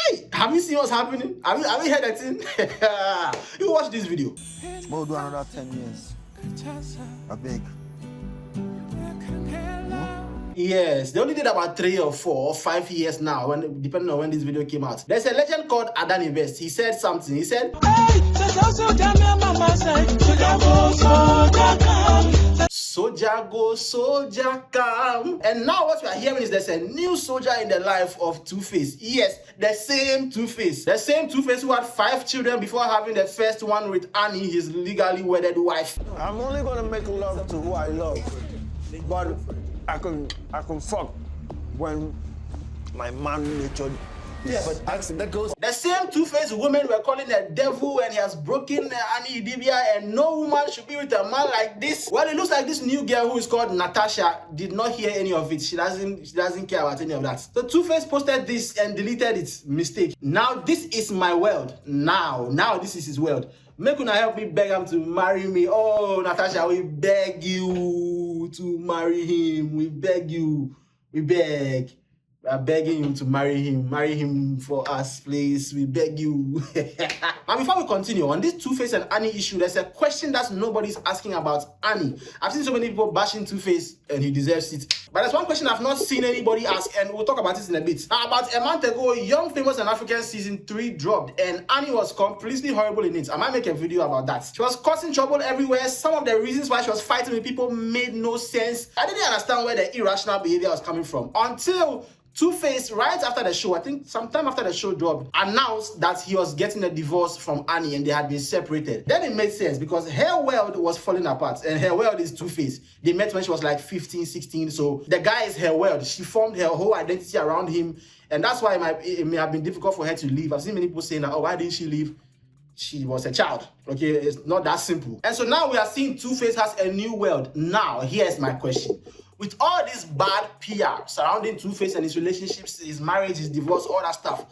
Hey, have you seen what's happening? Have you heard that thing? You watch this video. We'll do another 10 years. I beg. Yes, they only did about 3 or 4 or 5 years now, depending on when this video came out. There's a legend called Annie Idibia. He said something. He said, "Soldier go, soldier come." And now what we are hearing is there's a new soldier in the life of Tuface. Yes, the same Tuface. The same Tuface who had 5 children before having the first one with Annie, his legally wedded wife. I'm only gonna make love to who I love, but I can fuck when my man nature. Yeah, but that goes. The same Two-Face women were calling the devil, and he has broken Annie Idibia, and no woman should be with a man like this. Well, it looks like this new girl who is called Natasha did not hear any of it. She doesn't care about any of that. So Two-Face posted this and deleted it. Mistake. Now this is my world. Now this is his world. Make una help me beg him to marry me. Oh, Natasha, we beg you to marry him. We beg you. We beg. We are begging you to marry him. Marry him for us, please. We beg you. Now, before we continue, on this Two-Face and Annie issue, there's a question that nobody's asking about Annie. I've seen so many people bashing Two-Face, and he deserves it. But there's one question I've not seen anybody ask, and we'll talk about this in a bit. Now, about a month ago, Young, Famous and African Season 3 dropped, and Annie was completely horrible in it. I might make a video about that. She was causing trouble everywhere. Some of the reasons why she was fighting with people made no sense. I didn't understand where the irrational behavior was coming from until Two-Face, right after the show, I think sometime after the show dropped, announced that he was getting a divorce from Annie and they had been separated. Then it made sense because her world was falling apart, and her world is Two-Face. They met when she was like 15, 16, so the guy is her world. She formed her whole identity around him, and that's why it may have been difficult for her to leave. I've seen many people saying that, oh, why didn't she leave? She was a child. Okay, it's not that simple. And so now we are seeing Two-Face has a new world. Now, here's my question. With all this bad PR surrounding Two-Face and his relationships, his marriage, his divorce, all that stuff,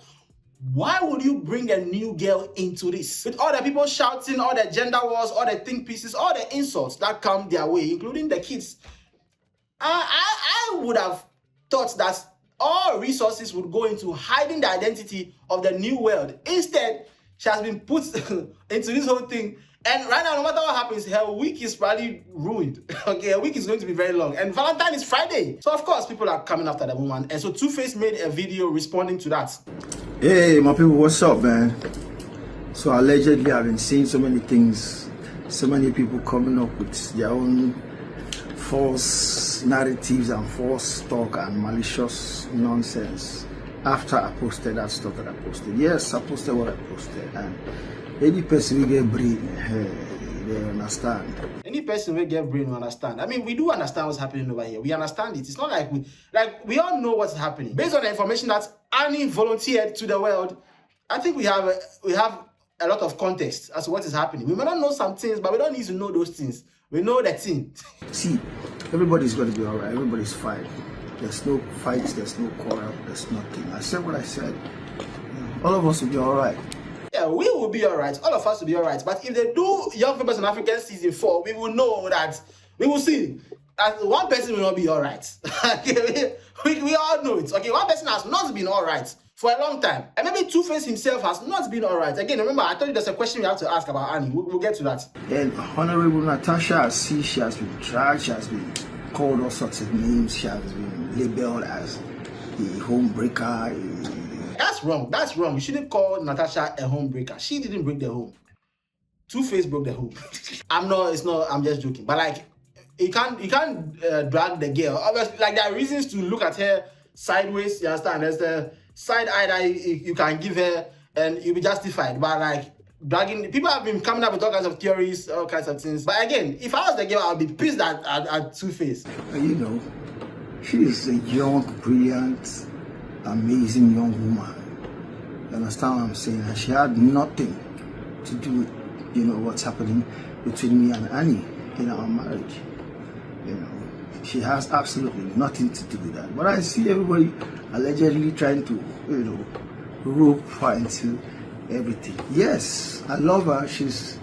why would you bring a new girl into this? With all the people shouting, all the gender wars, all the think pieces, all the insults that come their way, including the kids, I would have thought that all resources would go into hiding the identity of the new world. Instead, she has been put into this whole thing. And right now, no matter what happens, her week is probably ruined. Okay, her week is going to be very long. And Valentine is Friday. So, of course, people are coming after the woman. And so, Two-Face made a video responding to that. Hey, my people, what's up, man? So, allegedly, I've been seeing so many things. So many people coming up with their own false narratives and false talk and malicious nonsense after I posted that stuff that I posted. Yes, I posted what I posted. And any person will get brain, they understand. Any person will get brain will understand. I mean, we do understand what's happening over here. We understand it. It's not like we all know what's happening. Based on the information that Annie volunteered to the world, I think we have a lot of context as to what is happening. We may not know some things, but we don't need to know those things. We know the thing. See, everybody's going to be all right. Everybody's fine. There's no fights. There's no quarrel. There's nothing. I said what I said. All of us will be all right. Yeah, we will be all right. All of us will be all right. But if they do Young, Famous and African Season 4, we will know that, we will see that one person will not be all right. we all know it. Okay, one person has not been all right for a long time. And maybe Two-Face himself has not been all right. Again, remember, I told you there's a question we have to ask about Annie. We'll get to that. And Honorable Natasha, I see she has been dragged. She has been called all sorts of names. She has been labeled as a homebreaker. That's wrong. That's wrong. You shouldn't call Natasha a homebreaker. She didn't break the home. Two-Face broke the home. I'm just joking. But like, you can't drag the girl. Obviously, like, there are reasons to look at her sideways. You understand? There's the side eye that you can give her, and you'll be justified. But like, dragging, people have been coming up with all kinds of theories, all kinds of things. But again, if I was the girl, I'd be pissed at Two-Face. You know, she is a young, brilliant, amazing young woman. You understand what I'm saying? And she had nothing to do with, you know, what's happening between me and Annie in our marriage. You know, she has absolutely nothing to do with that. But I see everybody allegedly trying to, you know, rope her into everything. Yes, I love her. She's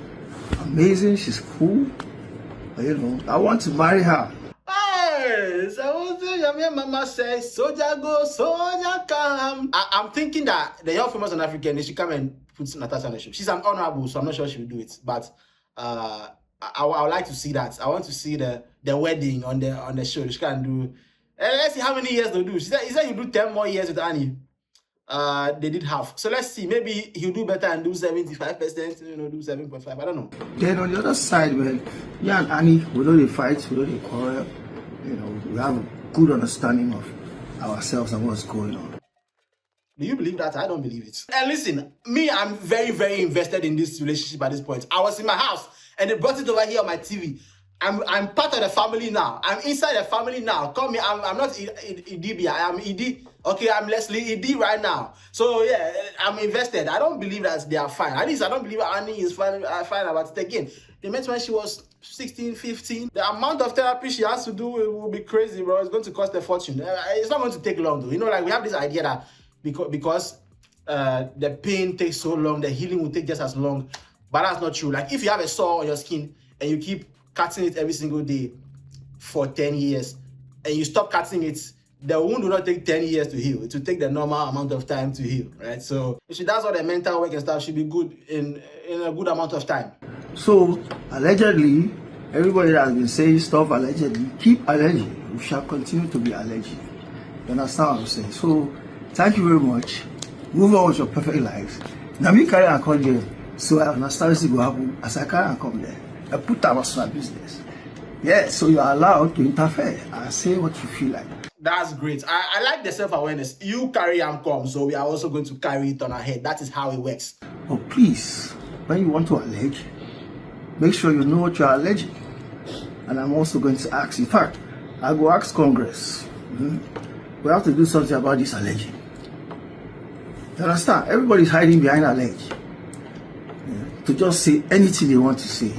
amazing. She's cool. You know, I want to marry her. Hey, so mama says, soldier go, soldier come. I'm thinking that the young famous and African, they should come and put Natasha on the show. She's an honorable, so I'm not sure she will do it. But I would like to see that. I want to see the wedding on the show. She can do. Let's see how many years they'll do. He said you do 10 more years with Annie. They did half. So let's see. Maybe he'll do better and do 75%, do 7.5. I don't know. Then on the other side, when yeah and Annie, we know they fight, we know they quarrel, we have a good understanding of ourselves and what's going on. Do you believe that? I don't believe it. And listen, me, I'm very, very invested in this relationship at this point. I was in my house and they brought it over here on my TV. I'm part of the family now. I'm inside the family now. Call me. I'm not Idibia. I am Idi. Okay, I'm Leslie Idi right now. So yeah, I'm invested. I don't believe that they are fine. At least I don't believe Annie is fine about it. Again, they met when she was 16, 15. The amount of therapy she has to do will be crazy, bro. It's going to cost a fortune. It's not going to take long though. Like we have this idea that because the pain takes so long, the healing will take just as long. But that's not true. Like if you have a sore on your skin and you keep cutting it every single day for 10 years and you stop cutting it, the wound will not take 10 years to heal. It will take the normal amount of time to heal, right? So if she does all the mental work and stuff, she'll be good in a good amount of time. So allegedly, everybody that has been saying stuff allegedly, keep alleging. We shall continue to be alleging. You understand what I'm saying? So thank you very much. Move on with your perfect lives. Now me carry and come there. So I understand this will happen as I carry and come there. I put that personal business. Yeah, so you are allowed to interfere and say what you feel like. That's great. I like the self-awareness. You carry and come, so we are also going to carry it on our head. That is how it works. Oh, please, when you want to allege, make sure you know what you are alleging. And I'm also going to ask, in fact, I will ask Congress. We have to do something about this alleging. You understand? Everybody's hiding behind allege. To just say anything they want to say.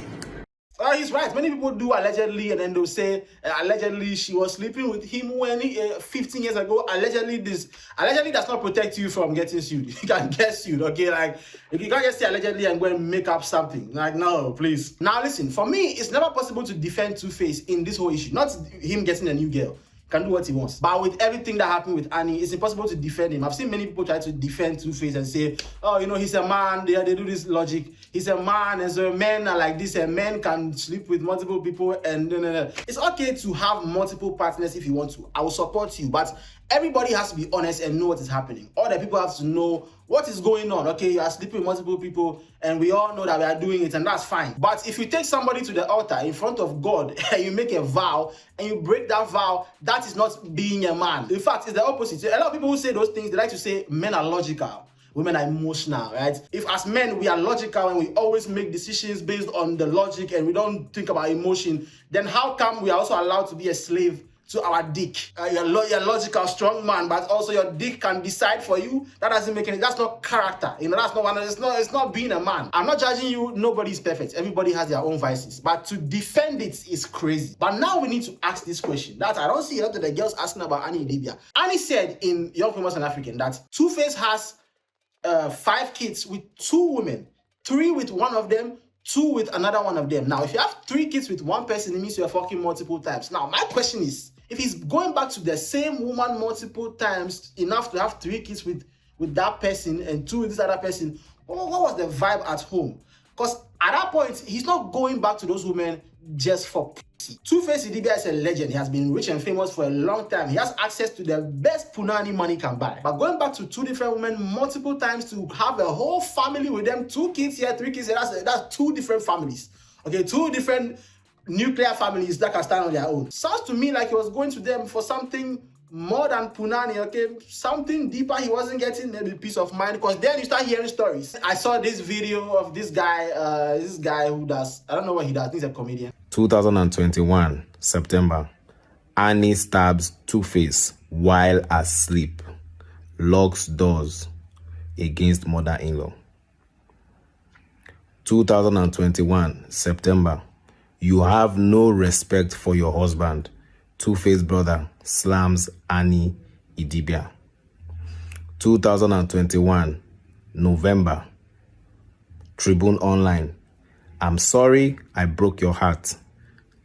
He's right. Many people do allegedly, and then they'll say allegedly she was sleeping with him when 15 years ago. Allegedly does not protect you from getting sued. You can get sued, okay? Like you can't just say allegedly and go and make up something. Like no, please. Now listen, for me, it's never possible to defend Two-Face in this whole issue. Not him getting a new girl. Can do what he wants. But with everything that happened with Annie, it's impossible to defend him. I've seen many people try to defend Two-Face and say, oh, he's a man. They do this logic. He's a man, and so men are like this, and men can sleep with multiple people, and no. It's okay to have multiple partners if you want to. I will support you, but everybody has to be honest and know what is happening. All the people have to know what is going on. Okay, you are sleeping with multiple people, and we all know that we are doing it, and that's fine. But if you take somebody to the altar in front of God and you make a vow and you break that vow, that is not being a man. In fact, it's the opposite. A lot of people who say those things, they like to say men are logical, women are emotional, right? If as men we are logical and we always make decisions based on the logic and we don't think about emotion, then how come we are also allowed to be a slave to our dick? You're logical, strong man, but also your dick can decide for you. That doesn't make any. That's not character. That's not one. It's not being a man. I'm not judging you. Nobody's perfect. Everybody has their own vices. But to defend it is crazy. But now we need to ask this question that I don't see a lot of the girls asking about Annie Idibia. Annie said in Young Famous and African that Two-Face has 5 kids with 2 women, 3 with one of them, 2 with another one of them. Now, if you have 3 kids with one person, it means you're fucking multiple times. Now, my question is, if he's going back to the same woman multiple times, enough to have 3 kids with that person and 2 with this other person, what was the vibe at home? Because at that point, he's not going back to those women just for pussy. Tuface Idibia is a legend. He has been rich and famous for a long time. He has access to the best punani money can buy. But going back to 2 different women multiple times to have a whole family with them, 2 kids here, 3 kids here, that's 2 different families. Okay, 2 different nuclear families that can stand on their own. Sounds to me like he was going to them for something more than punani, okay? Something deeper he wasn't getting, maybe peace of mind, because then you start hearing stories. I saw this video of this guy who does, I don't know what he does, he's a comedian. 2021, September, Annie stabs Two-Face while asleep, locks doors against mother-in-law. 2021, September, you have no respect for your husband. Two-Face brother slams Annie Idibia. 2021, November, Tribune Online. I'm sorry I broke your heart.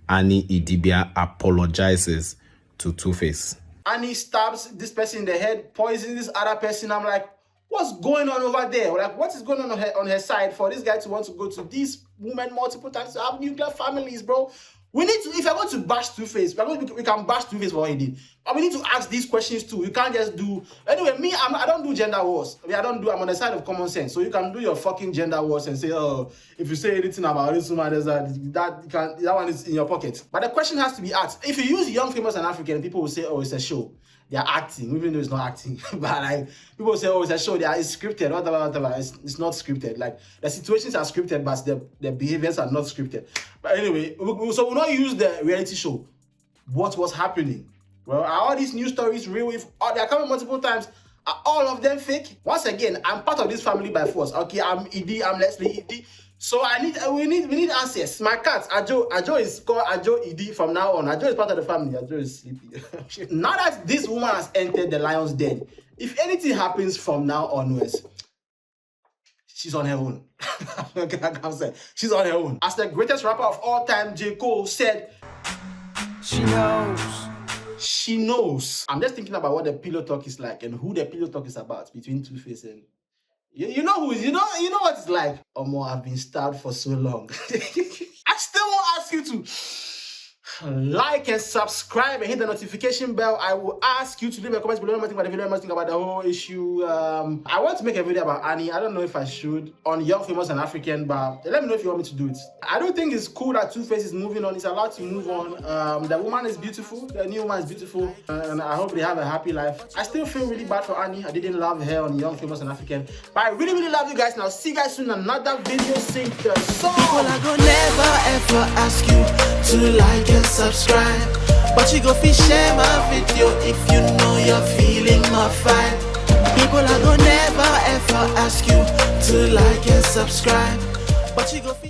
Annie Idibia apologizes to Two-Face. Annie stabs this person in the head, poisons this other person. I'm like, what's going on over there? Like, what is going on her side for this guy to want to go to these women multiple times to have nuclear families, bro? We need to, if you're going to bash Two-Face, we can bash Two-Face for what he did. But we need to ask these questions too. You can't just do... Anyway, me, I don't do gender wars. I'm on the side of common sense. So you can do your fucking gender wars and say, oh, if you say anything about this woman, that one is in your pocket. But the question has to be asked. If you use Young, Famous, and African, people will say, oh, it's a show. They are acting, even though it's not acting. But like, people say, oh, it's a show, it's scripted, whatever. It's not scripted. Like, the situations are scripted, but the behaviors are not scripted. But anyway, so we'll not use the reality show. What was happening? Well, are all these news stories real? If they are coming multiple times, are all of them fake? Once again, I'm part of this family by force. Okay, I'm Idi, I'm Leslie Idi. So we need answers. My cat, Ajo is called Ajo Idi from now on. Ajo is part of the family. Ajo is sleepy. Now that this woman has entered the lion's den, if anything happens from now onwards, she's on her own. She's on her own. As the greatest rapper of all time, J. Cole said, She knows. She knows. I'm just thinking about what the pillow talk is like and who the pillow talk is about between Two-Face and... You know who is, you know what it's like. Omo, I've been stabbed for so long. I still won't ask you to like and subscribe and hit the notification bell. I will ask you to leave a comment below. What you think about the video, what you think about the whole issue. I want to make a video about Annie. I don't know if I should on Young, Famous, and African, but let me know if you want me to do it. I don't think it's cool that Two-Face is moving on. He's allowed to move on. The woman is beautiful. The new woman is beautiful, and I hope they have a happy life. I still feel really bad for Annie. I didn't love her on Young, Famous, and African, but I really love you guys. Now see you guys soon in another video. Sing the song. Well, I go never ever ask you to like and subscribe, but you go fi share my video if you know you're feeling my vibe. People, I go never ever ask you to like and subscribe, but you go fi